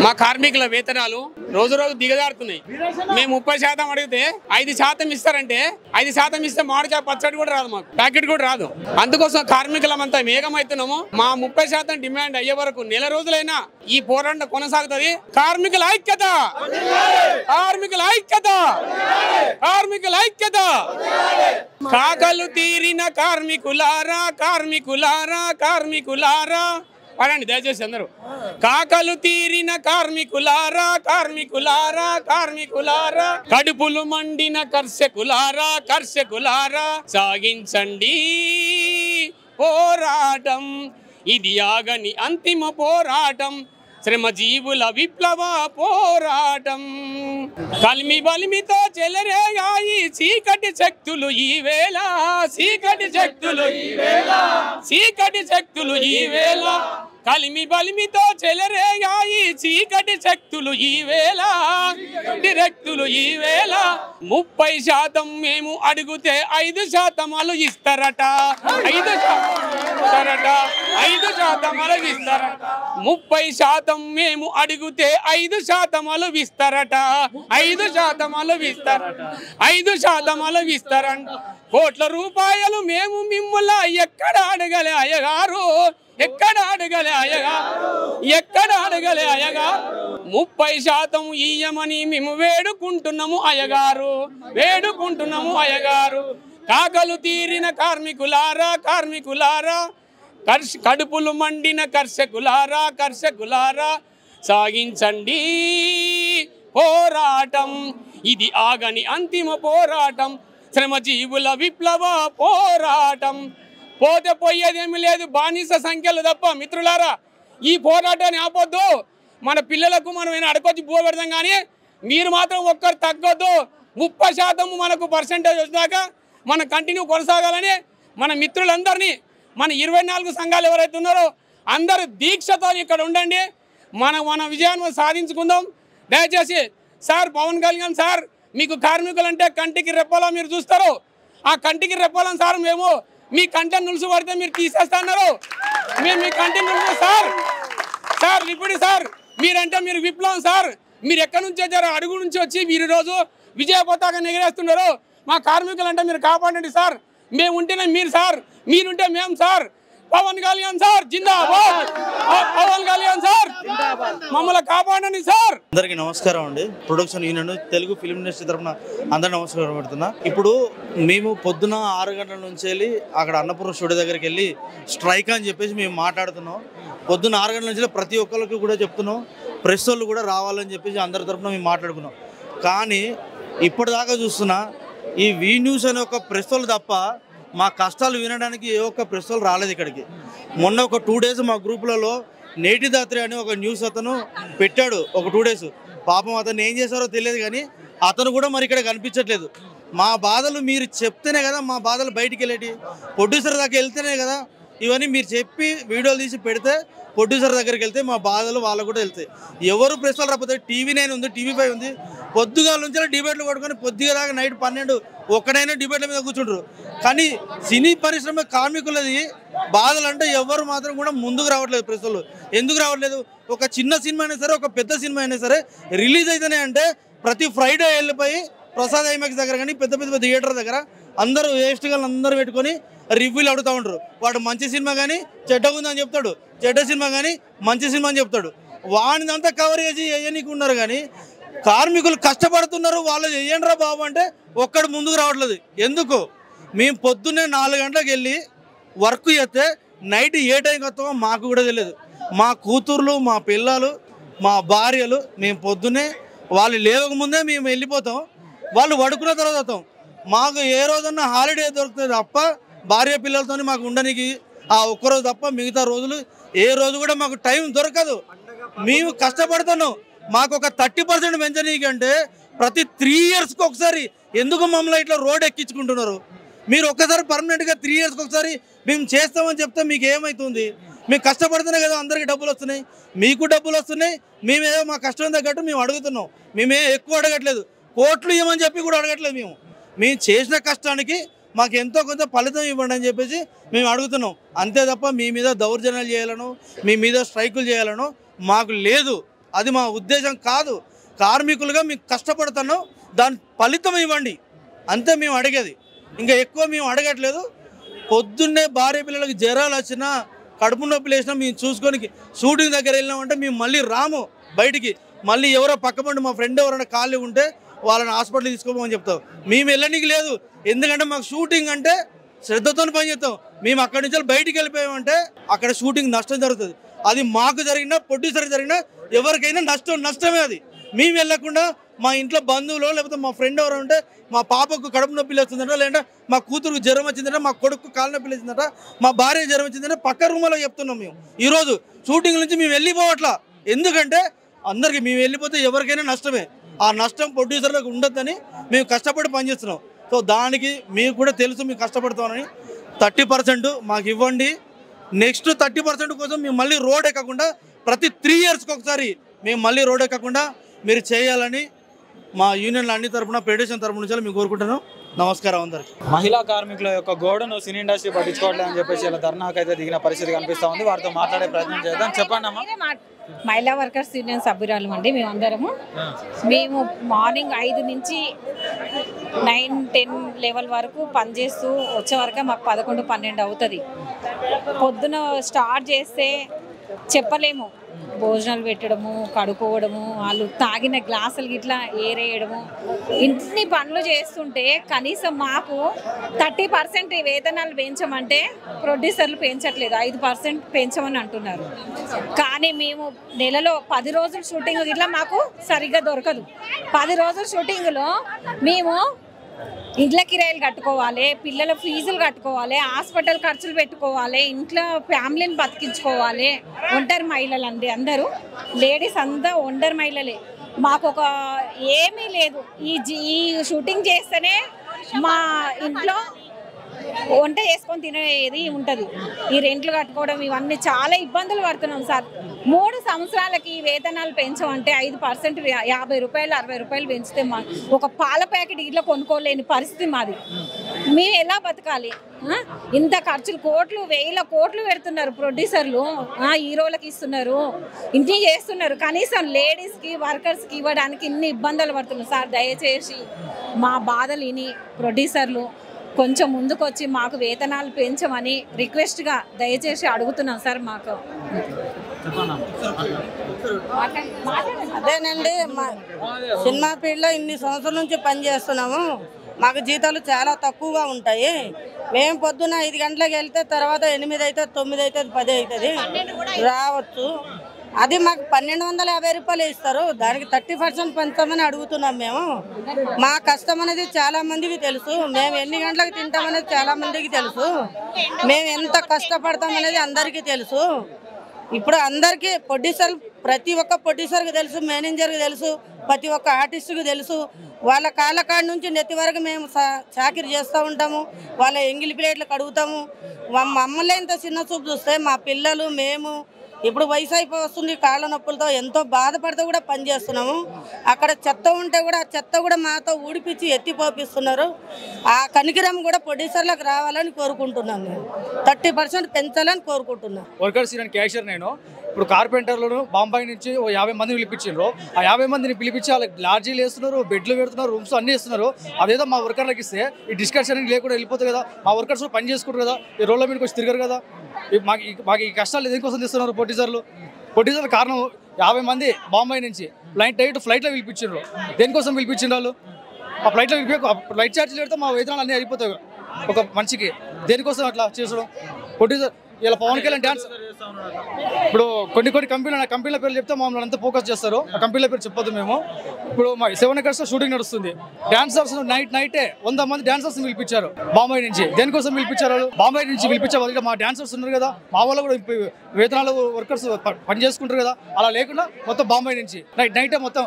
మా కార్మికుల వేతనాలు రోజు రోజు దిగజారుతున్నాయి. మేము 30% అడిగితే 5% ఇస్తారంటే 5% ఇస్తే మామిడికాయ పచ్చడి కూడా రాదు, మాకు ప్యాకెట్ కూడా రాదు. అందుకోసం కార్మికులమంతా మేఘమవుతున్నాము. మా 30% డిమాండ్ అయ్యే వరకు నెల రోజులైనా ఈ పోరాటం కొనసాగుతుంది. కార్మికుల ఐక్యత, కార్మికుల ఐక్యత, కార్మికుల ఐక్యత. కాకలు తీరిన కార్మికులారా, కార్మికులారా, కార్మికులారా పడండి దయచేసి అందరూ. కాకలు తీరిన కార్మికులారా, కార్మికులారా, కార్మికులారా, కడుపులు మండిన కర్షకులారా, కర్షకులారా, సాగించండి పోరాటం, ఇది ఆగని అంతిమ పోరాటం, శ్రమజీవుల విప్లవ పోరాటం. కలిమి బలిమితో చెలరేగాయి చీకటి శక్తులు ఈవేళ, చీకటి శక్తులు ఈవేళ, చీకటి శక్తులు ఈవేళ, కలిమి బలిమితో చెలరేగాయి చీకటి శక్తులు ఈవేళ, శక్తులు ఈవేళ. 30% మేము అడిగితే 5% అలు ఇస్తారట, 5% 5% అలు ఇస్తారట. 30% మేము అడిగితే 5% అలు ఇస్తారట, 5% అలు ఇస్తారట, 5% అలు ఇస్తారంట. కోట్ల రూపాయలు మేము మిమ్ముల ఎక్కడ అడగలే అయ్యగారు, ఎక్కడ అడగలే అయ్యగారు, ఎక్కడ అడగలే అయ్యగారు. 30% ఇయ్యమని మేము వేడుకుంటున్నాము అయ్యగారు, వేడుకుంటున్నాము అయ్యగారు. కాకలు తీరిన కార్మికులారా, కార్మికులారా, కడుపులు మండిన కర్షకులారా, కర్షకులారా, సాగించండి పోరాటం, ఇది ఆగని అంతిమ పోరాటం, శ్రమజీవుల విప్లవ పోరాటం. పోతే పోయేదేమీ లేదు, బానిస సంఖ్యలు తప్ప. మిత్రులారా, ఈ పోరాటాన్ని ఆపొద్దు. మన పిల్లలకు మనం ఏమైనా అడకొచ్చి బో పెడతాం, కానీ మీరు మాత్రం ఒక్కరు తగ్గొద్దు. 30% మనకు పర్సెంటేజ్ వచ్చినాక మనం కంటిన్యూ కొనసాగాలని మన మిత్రులందరినీ, మన 24 సంఘాలు ఎవరైతే ఉన్నారో అందరూ దీక్షతో ఇక్కడ ఉండండి. మన విజయాన్ని సాధించుకుందాం. దయచేసి సార్ పవన్ కళ్యాణ్ సార్, మీకు కార్మికులు అంటే కంటికి రెప్పలా మీరు చూస్తారు. ఆ కంటికి రెప్పలం సార్, మేము మీ కంటి నులుసు పడితే మీరు తీసేస్తున్నారు. మేము మీ కంటి నులుసు సార్, సార్ ఇప్పుడు సార్ మీరంటే మీరు విప్లవం సార్. మీరు ఎక్కడి నుంచి వచ్చారో అడుగు నుంచి వచ్చి మీరు ఈరోజు విజయ పతాకాన్ని ఎగిరేస్తున్నారు. మా కార్మికులు అంటే మీరు కాపాడండి సార్. మేము ఉంటేనే మీరు సార్, మీరుంటే మేము సార్. పవన్ కళ్యాణ్ సార్ జిందాబాద్, పవన్ కళ్యాణ్ సార్ మమ్మల్ని కాపాడండి సార్. అందరికీ నమస్కారం అండి. Production union Telugu film industry తరఫున అందరూ నమస్కారం పెడుతున్నా. ఇప్పుడు మేము పొద్దున 6 గంటల నుంచి వెళ్ళి అక్కడ అన్నపూర్ణ స్టూడియో దగ్గరికి వెళ్ళి స్ట్రైక్ అని చెప్పేసి మేము మాట్లాడుతున్నాం. పొద్దున్న 6 గంటల నుంచి ప్రతి ఒక్కరికి కూడా చెప్తున్నాం, ప్రెస్ వాళ్ళు కూడా రావాలని చెప్పేసి అందరి తరఫున మేము మాట్లాడుకున్నాం. కానీ ఇప్పటిదాకా చూస్తున్నా ఈ వి న్యూస్ అనే ఒక ప్రెస్ వాళ్ళు తప్ప మా కష్టాలు వినడానికి ఏ ఒక్క ప్రెస్ వాళ్ళు రాలేదు ఇక్కడికి. మొన్న ఒక 2 days మా గ్రూపులలో నేటి దాత్రి అని ఒక న్యూస్ అతను పెట్టాడు, ఒక 2 days. పాపం అతను ఏం చేశారో తెలియదు, కానీ అతను కూడా మరి ఇక్కడ కనిపించట్లేదు. మా బాధలు మీరు చెప్తేనే కదా మా బాధలు బయటికి వెళ్ళేటి, ప్రొడ్యూసర్ దాకా వెళ్తేనే కదా ఇవన్నీ మీరు చెప్పి వీడియోలు తీసి పెడితే ప్రొడ్యూసర్ దగ్గరికి వెళ్తే మా బాధలు వాళ్ళకు కూడా వెళ్తాయి. ఎవరు ప్రెస్ వాళ్ళు రాకపోతే TV9 ఉంది, TV5 ఉంది, పొద్దుగాల నుంచి డిబేట్లు కొట్టుకొని పొద్దుగా దాకా నైట్ 12 ఒక్కడైనా డిబేట్ల మీద కూర్చుంటారు. కానీ సినీ పరిశ్రమ కార్మికులది బాధలు అంటే ఎవరు మాత్రం కూడా ముందుకు రావట్లేదు. ప్రెస్ వాళ్ళు ఎందుకు రావట్లేదు? ఒక చిన్న సినిమా అయినా సరే, ఒక పెద్ద సినిమా అయినా సరే రిలీజ్ అయితేనే అంటే ప్రతి ఫ్రైడే వెళ్ళిపోయి ప్రసాద్ ఐమాక్స్ దగ్గర కానీ పెద్ద పెద్ద థియేటర్ దగ్గర అందరూ వేస్ట్గా అందరూ పెట్టుకొని రివ్యూలు అడుగుతూ ఉంటారు. వాడు మంచి సినిమా కానీ చెడ్డగా ఉందని చెప్తాడు, చెడ్డ సినిమా కానీ మంచి సినిమా అని చెప్తాడు. వాడినంతా కవర్ చేసి వేయనీకి ఉన్నారు, కానీ కార్మికులు కష్టపడుతున్నారు, వాళ్ళు వేయండిరా బాబు అంటే ఒక్కడు ముందుకు రావట్లేదు. ఎందుకు? మేము పొద్దున్నే 4 గంటలకు వెళ్ళి వర్క్ చేస్తే నైట్ ఏ టైంకి వస్తామో మాకు కూడా తెలియదు. మా కూతుర్లు, మా పిల్లలు, మా భార్యలు, మేము పొద్దున్నే వాళ్ళు లేవకముందే మేము వెళ్ళిపోతాం, వాళ్ళు పడుకున్న తర్వాత వస్తాం. మాకు ఏ రోజన్నా హాలిడే దొరుకుతుంది తప్ప భార్య పిల్లలతో మాకు ఉండడానికి ఆ ఒక్కరోజు తప్ప మిగతా రోజులు ఏ రోజు కూడా మాకు టైం దొరకదు. మేము కష్టపడుతున్నాం. మాకు ఒక 30% పెంచనీకి అంటే ప్రతి 3 yearsకి ఒకసారి ఎందుకు మమ్మల్ని ఇట్లా రోడ్ ఎక్కించుకుంటున్నారు? మీరు ఒక్కసారి పర్మనెంట్గా 3 yearsకి ఒకసారి మేము చేస్తామని చెప్తే మీకు ఏమవుతుంది? మేము కష్టపడుతున్నాం కదా, అందరికీ డబ్బులు వస్తున్నాయి, మీకు డబ్బులు వస్తున్నాయి. మేమేదో మా కష్టం తగ్గట్టు మేము అడుగుతున్నాం. మేమే ఎక్కువ అడగట్లేదు, కోట్లు ఇవ్వమని చెప్పి కూడా అడగట్లేదు. మేము చేసిన కష్టానికి మాకు ఎంతో కొంత ఫలితం ఇవ్వండి అని చెప్పేసి మేము అడుగుతున్నాం. అంతే తప్ప మీ మీద దౌర్జన్యాలు చేయాలను, మీ మీద స్ట్రైకులు చేయాలను మాకు లేదు. అది మా ఉద్దేశం కాదు. కార్మికులుగా మీకు కష్టపడుతున్నాం, దాని ఫలితం ఇవ్వండి అంతే మేము అడిగేది. ఇంకా ఎక్కువ మేము అడగట్లేదు. పొద్దున్నే భార్య పిల్లలకి జ్వరాలు వచ్చినా కడుపు నొప్పి లేచినా మేము చూసుకొని షూటింగ్ దగ్గర వెళ్ళినామంటే మేము మళ్ళీ రాము బయటికి. మళ్ళీ ఎవరో పక్కపండి మా ఫ్రెండ్ ఎవరైనా ఖాళీ ఉంటే వాళ్ళని హాస్పిటల్ తీసుకోమని చెప్తాం. మేము వెళ్ళడానికి లేదు, ఎందుకంటే మాకు షూటింగ్ అంటే శ్రద్ధతో పనిచేస్తాం. మేము అక్కడి నుంచి బయటికి వెళ్ళిపోయామంటే అక్కడ షూటింగ్ నష్టం జరుగుతుంది. అది మాకు జరిగినా ప్రొడ్యూసర్కి జరిగినా ఎవరికైనా నష్టమే. అది మేము వెళ్ళకుండా మా ఇంట్లో బంధువులు లేకపోతే మా ఫ్రెండ్ ఎవరు ఉంటే మా పాపకు కడుపు నొప్పి వస్తుందట, లేదంటే మా కూతురుకు జ్వరం వచ్చిందట, మా కొడుకు కాలు నొప్పి వచ్చిందట, మా భార్య జ్వరం వచ్చిందంటే పక్క రూమ్లో చెప్తున్నాం. మేము ఈరోజు షూటింగ్ నుంచి మేము వెళ్ళిపోవట్లా, ఎందుకంటే అందరికీ మేము వెళ్ళిపోతే ఎవరికైనా నష్టమే. ఆ నష్టం ప్రొడ్యూసర్లకు ఉండొద్దని మేము కష్టపడి పనిచేస్తున్నాం. సో దానికి మీకు కూడా తెలుసు మేము కష్టపడతామని. 30% మాకు ఇవ్వండి. నెక్స్ట్ 30% కోసం మేము మళ్ళీ రోడ్ ఎక్కకుండా ప్రతి 3 yearsకి ఒకసారి మేము మళ్ళీ రోడ్ ఎక్కకుండా మీరు చేయాలని మా యూనియన్ల అన్ని తరఫున ఫెడరేషన్ తరఫున నుంచి మేము కోరుకుంటున్నాం. నమస్కారం అందరికి. మహిళా కార్మికుల యొక్క గోడను సినీ ఇండస్ట్రీ పట్టించుకోవట్లేదని చెప్పేసి ఇలా ధర్నాకు అయితే దిగిన పరిస్థితి కనిపిస్తూ ఉంది. వారితో మాట్లాడే ప్రయత్నం చేద్దాం. చెప్పండి అమ్మా. మహిళా వర్కర్స్ యూనియన్ సభ్యురాలు అండి మేమందరము. మేము మార్నింగ్ 5 నుంచి 9-10 లెవెల్ వరకు పనిచేస్తూ వచ్చే వరకు మాకు 11-12 అవుతుంది. పొద్దున స్టార్ట్ చేస్తే చెప్పలేము, భోజనాలు పెట్టడము, కడుక్కోవడము, వాళ్ళు తాగిన గ్లాసులు గిట్లా ఏరేయడము, ఇన్ని పనులు చేస్తుంటే కనీసం మాకు 30% వేతనాలు పెంచమంటే ప్రొడ్యూసర్లు పెంచట్లేదు, 5% పెంచమని అంటున్నారు. కానీ మేము నెలలో 10 రోజులు షూటింగ్ ఇట్లా మాకు సరిగ్గా దొరకదు. 10 రోజుల షూటింగ్లో మేము ఇంట్ల కిరాయిలు కట్టుకోవాలి, పిల్లల ఫీజులు కట్టుకోవాలి, హాస్పిటల్ ఖర్చులు పెట్టుకోవాలి, ఇంట్లో ఫ్యామిలీని బతికించుకోవాలి. ఒంటరి మహిళలు అండి, అందరూ లేడీస్ అంతా ఒంటరి మహిళలే. మాకు ఒక ఏమీ లేదు. ఈ షూటింగ్ చేస్తేనే మా ఇంట్లో వంట చేసుకొని తినేది ఉంటుంది. ఈ రెంట్లు కట్టుకోవడం ఇవన్నీ చాలా ఇబ్బందులు పడుతున్నాం సార్. 3 సంవత్సరాలకి వేతనాలు పెంచమంటే 5% 50 రూపాయలు 60 రూపాయలు పెంచితే ఒక పాల ప్యాకెట్ ఇట్లా కొనుక్కోలేని పరిస్థితి మాది. మేము ఎలా బతకాలి? ఇంత ఖర్చులు వేల కోట్లు పెడుతున్నారు ప్రొడ్యూసర్లు, హీరోలకు ఇస్తున్నారు, ఇన్ని చేస్తున్నారు. కనీసం లేడీస్కి వర్కర్స్కి ఇవ్వడానికి ఇన్ని ఇబ్బందులు పడుతున్నారు సార్. దయచేసి మా బాధలు విని ప్రొడ్యూసర్లు కొంచెం ముందుకు వచ్చి మాకు వేతనాలు పెంచమని రిక్వెస్ట్గా దయచేసి అడుగుతున్నాం సార్. మాకు అదేనండి, మా సినిమా ఫీల్డ్లో ఇన్ని సంవత్సరాల నుంచి పనిచేస్తున్నాము. మాకు జీతాలు చాలా తక్కువగా ఉంటాయి. మేము పొద్దున్న 5 గంటలకు వెళ్తే తర్వాత 8 అవుతుంది, 9 అవుతుంది, 10 అవుతుంది రావచ్చు. అది మాకు 1250 రూపాయలు ఇస్తారు. దానికి 30% పెంచమని అడుగుతున్నాం. మేము మా కష్టం అనేది చాలా మందికి తెలుసు. మేము ఎన్ని గంటలకు తింటామనేది చాలా మందికి తెలుసు. మేము ఎంత కష్టపడతాం అనేది అందరికీ తెలుసు. ఇప్పుడు అందరికీ ప్రతి ఒక్క ప్రొడ్యూసర్కి తెలుసు, మేనేజర్కి తెలుసు, ప్రతి ఒక్క ఆర్టిస్టుకి తెలుసు. వాళ్ళ కాళ్ళ కాడి నుంచి నెత్తి వరకు మేము చాకిరి చేస్తూ ఉంటాము. వాళ్ళ ఎంగిలి ప్లేట్లు కడుగుతాము. మమ్మల్ని ఇంత చిన్న చూపు చూస్తే మా పిల్లలు మేము ఇప్పుడు వయసు అయిపోతుంది, కాళ్ళ నొప్పులతో ఎంతో బాధపడుతూ కూడా పనిచేస్తున్నాము. అక్కడ చెత్త ఉంటే కూడా ఆ చెత్త కూడా మాతో ఊడిపించి ఎత్తిపోపిస్తున్నారు. ఆ కనికిరం కూడా ప్రొడ్యూసర్లకు రావాలని కోరుకుంటున్నాను. నేను 30% పెంచాలని కోరుకుంటున్నాను. వర్కర్స్ యూనియన్ క్యాషియర్ నేను. ఇప్పుడు కార్పెంటర్లను బాంబాయి నుంచి 50 మందిని పిలిపించారు. ఆ 50 మందిని పిలిపించి వాళ్ళకి లాడ్జీలు వేస్తున్నారు, బెడ్లు పెడుతున్నారు, రూమ్స్ అన్నీ ఇస్తున్నారు. అదేదో మా వర్కర్లకు ఇస్తే ఈ డిస్కషన్ లేకుండా వెళ్ళిపోతుంది కదా. మా వర్కర్స్ పని చేసుకుంటారు కదా, ఈ రోడ్ల మీదకి వచ్చి తిరగరు కదా. మాకు ఈ కష్టాలు దేనికోసం తీస్తున్నారు ప్రొడ్యూసర్లు కారణం 50 మంది బాంబాయి నుంచి ఫ్లైట్లో పిలిపించారు. దేనికోసం పిలిపించారు వాళ్ళు? ఆ ఫ్లైట్లో ఫ్లైట్ ఛార్జీలు పెడితే మా వేతనాలు అన్నీ అయిపోతాయి ఒక మనిషికి. దేనికోసం అట్లా చేసడం? ప్రొడ్యూసర్ ఇలా పవన్ కళ్యాణ్ డ్యాన్స్ ఇప్పుడు కొన్ని కంపెనీల పేర్లు చెప్తే మమ్మల్ని అంతా ఫోకస్ చేస్తారు. ఆ కంపెనీల పేరు చెప్పొద్దు మేము. ఇప్పుడు మా 7 acres షూటింగ్ నడుస్తుంది. డాన్సర్స్ నైటే 100 మంది డాన్సర్స్ పిలిపించారు బాంబాయి నుంచి. దేనికోసం పిలిపించారు? బాంబాయి నుంచి పిలిపించే వాళ్ళు మా డాన్సర్స్ ఉన్నారు కదా, మా వాళ్ళు కూడా వేతనాలు వర్కర్స్ పని చేసుకుంటారు కదా. అలా లేకుండా మొత్తం బాంబాయి నుంచి నైటే మొత్తం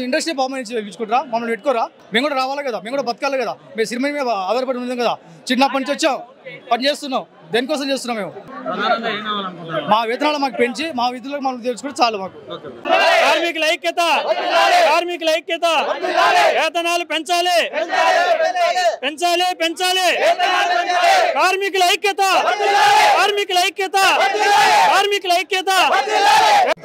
ఇండస్ట్రీ బాంబాయి నుంచి పిలిపించుకుంటారా? మమ్మల్ని పెట్టుకోరా? మేము కూడా రావాలి కదా, మేము కూడా బతకాలి కదా. మేము సినిమా మీద ఆధారపడి ఉన్నాం కదా. చిన్నప్పటి నుంచి వచ్చాం, పని చేస్తున్నాం. దేనికోసం చేస్తున్నాం? మేము మా వేతనాలు మాకు పెంచి మా విధులకు మనం తెలుసుకుంటే చాలు. మాకు కార్మికుల ఐక్యత, వేతనాలు పెంచాలి. కార్మికుల ఐక్యత.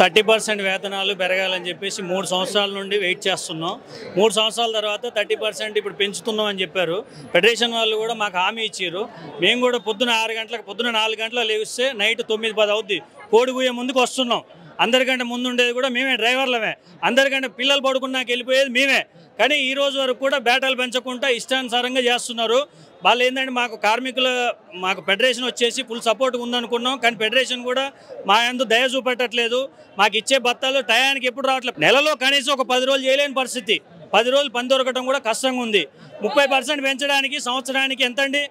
30% వేతనాలు పెరగాలని చెప్పేసి 3 సంవత్సరాల నుండి వెయిట్ చేస్తున్నాం. 3 సంవత్సరాల తర్వాత 30% ఇప్పుడు పెంచుతున్నాం అని చెప్పారు. ఫెడరేషన్ వాళ్ళు కూడా మాకు హామీ ఇచ్చారు. మేము కూడా పొద్దున 4 గంటలకు లేస్తే నైట్ 9-10 అవుద్ది. కోడి గుయ్య ముందుకు వస్తున్నాం. అందరికంటే ముందు ఉండేది కూడా మేమే, డ్రైవర్లమే. అందరికంటే పిల్లలు పడుకున్నాక వెళ్ళిపోయేది మేమే. కానీ ఈ రోజు వరకు కూడా బేటాలు పెంచకుండా ఇష్టానుసారంగా చేస్తున్నారు. వాళ్ళు ఏంటంటే మాకు ఫెడరేషన్ వచ్చేసి ఫుల్ సపోర్ట్ ఉందనుకున్నాం. కానీ ఫెడరేషన్ కూడా మా యందు దయ చూపెట్టట్లేదు. మాకు ఇచ్చే బత్తాలు టయానికి ఎప్పుడు రావట్లేదు. నెలలో కనీసం ఒక 10 రోజులు చేయలేని పరిస్థితి. 10 రోజులు పని దొరకడం కూడా కష్టంగా ఉంది. 30% పెంచడానికి సంవత్సరానికి ఎంతండి?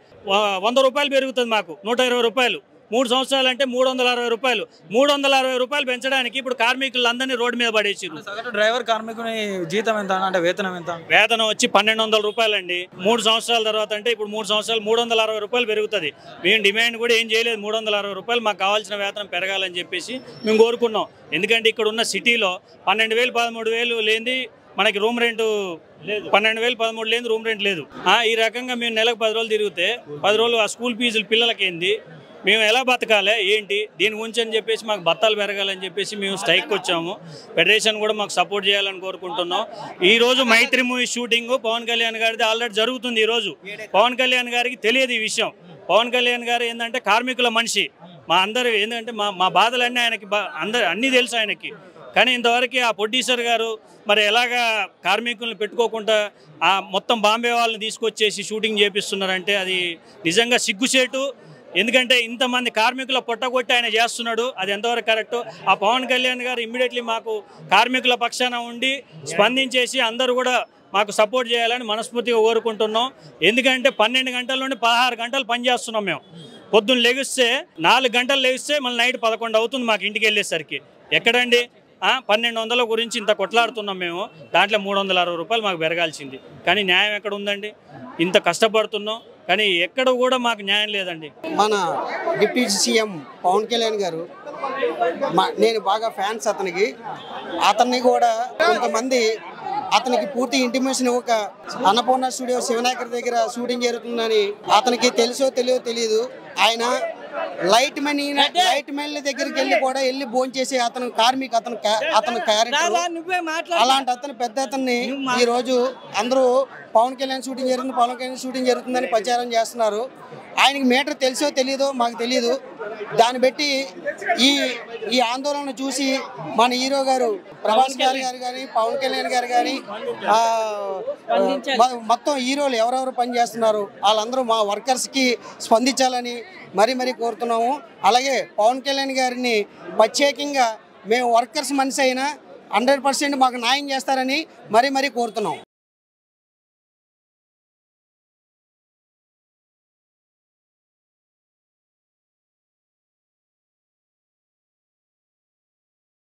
100 రూపాయలు పెరుగుతుంది మాకు, 120 రూపాయలు. 3 సంవత్సరాలు అంటే 360 రూపాయలు. 360 రూపాయలు పెంచడానికి ఇప్పుడు కార్మికులందరినీ రోడ్డు మీద పడేసారు. డ్రైవర్ కార్మికుని జీతం ఎంత అంటే వేతనం ఎంత? వేతనం వచ్చి 1200 రూపాయలండి. 3 సంవత్సరాల తర్వాత అంటే ఇప్పుడు 3 సంవత్సరాలు 360 రూపాయలు పెరుగుతుంది. మేము డిమాండ్ కూడా ఏం చేయలేదు. 360 రూపాయలు మాకు కావాల్సిన వేతనం పెరగాలని చెప్పేసి మేము కోరుకున్నాం. ఎందుకంటే ఇక్కడ ఉన్న సిటీలో 12,000 13,000 లేనిది మనకి రూమ్ రెంట్ లేదు. 12,000 13,000 లేని రూమ్ రెంట్ లేదు. ఈ రకంగా మేము నెలకు 10 రోజులు తిరిగితే 10 రోజులు ఆ స్కూల్ ఫీజులు పిల్లలకి ఏంది, మేము ఎలా బతకాలి ఏంటి, దీని గురించి అని చెప్పేసి మాకు బత్తాలు పెరగాలని చెప్పేసి మేము స్ట్రైక్కి వచ్చాము. ఫెడరేషన్ కూడా మాకు సపోర్ట్ చేయాలని కోరుకుంటున్నాం. ఈరోజు మైత్రి మూవీ షూటింగ్ పవన్ కళ్యాణ్ గారిది ఆల్రెడీ జరుగుతుంది. ఈరోజు పవన్ కళ్యాణ్ గారికి తెలియదు ఈ విషయం. పవన్ కళ్యాణ్ గారు ఏంటంటే కార్మికుల మనిషి. మా అందరూ ఏంటంటే మా బాధలన్నీ ఆయనకి అన్నీ తెలుసు ఆయనకి. కానీ ఇంతవరకు ఆ ప్రొడ్యూసర్ గారు మరి ఎలాగా కార్మికులను పెట్టుకోకుండా మొత్తం బాంబే వాళ్ళని తీసుకొచ్చేసి షూటింగ్ చేపిస్తున్నారంటే అది నిజంగా సిగ్గుచేటు. ఎందుకంటే ఇంతమంది కార్మికుల పొట్టగొట్టి ఆయన చేస్తున్నాడు. అది ఎంతవరకు కరెక్ట్? ఆ పవన్ కళ్యాణ్ గారు ఇమ్మీడియట్లీ మాకు కార్మికుల పక్షాన ఉండి స్పందించేసి అందరూ కూడా మాకు సపోర్ట్ చేయాలని మనస్ఫూర్తిగా కోరుకుంటున్నాం. ఎందుకంటే 12 గంటల నుండి 16 గంటలు పనిచేస్తున్నాం మేము. పొద్దున్న లెగిస్తే 4 గంటలు లెగిస్తే మళ్ళీ నైట్ 11 అవుతుంది మాకు ఇంటికి వెళ్ళేసరికి. ఎక్కడండి 1200 గురించి ఇంత కొట్లాడుతున్నాం మేము. దాంట్లో 360 రూపాయలు మాకు పెరగాల్సింది. కానీ న్యాయం ఎక్కడ ఉందండి? ఇంత కష్టపడుతున్నాం కానీ ఎక్కడ కూడా మాకు న్యాయం లేదండి. మన డిప్యూటీ సీఎం పవన్ కళ్యాణ్ గారు, నేను బాగా ఫ్యాన్స్ అతన్ని కూడా కొంతమంది అతనికి పూర్తి ఇంటిమేషన్ ఒక అన్నపూర్ణ స్టూడియో శివనాయకర్ దగ్గర షూటింగ్ జరుగుతుందని అతనికి తెలుసో తెలియదు. ఆయన లైట్ మెన్ దగ్గరికి వెళ్ళి భోజనం చేసి అతను క్యారెక్టర్ అలాంటి పెద్ద అతన్ని ఈ రోజు అందరూ పవన్ కళ్యాణ్ షూటింగ్ జరుగుతుందని ప్రచారం చేస్తున్నారు. ఆయనకి మీటర్ తెలుసో తెలియదో మాకు తెలియదు. దాన్ని బట్టి ఈ ఆందోళన చూసి మన హీరో గారు ప్రభాస్ గారు కానీ పవన్ కళ్యాణ్ గారు కానీ మొత్తం హీరోలు ఎవరెవరు పనిచేస్తున్నారు వాళ్ళందరూ మా వర్కర్స్కి స్పందించాలని మరీ కోరుతున్నాము. అలాగే పవన్ కళ్యాణ్ గారిని ప్రత్యేకంగా మేము వర్కర్స్ మనిషి అయినా 100% మాకు న్యాయం చేస్తారని మరీ కోరుతున్నాం.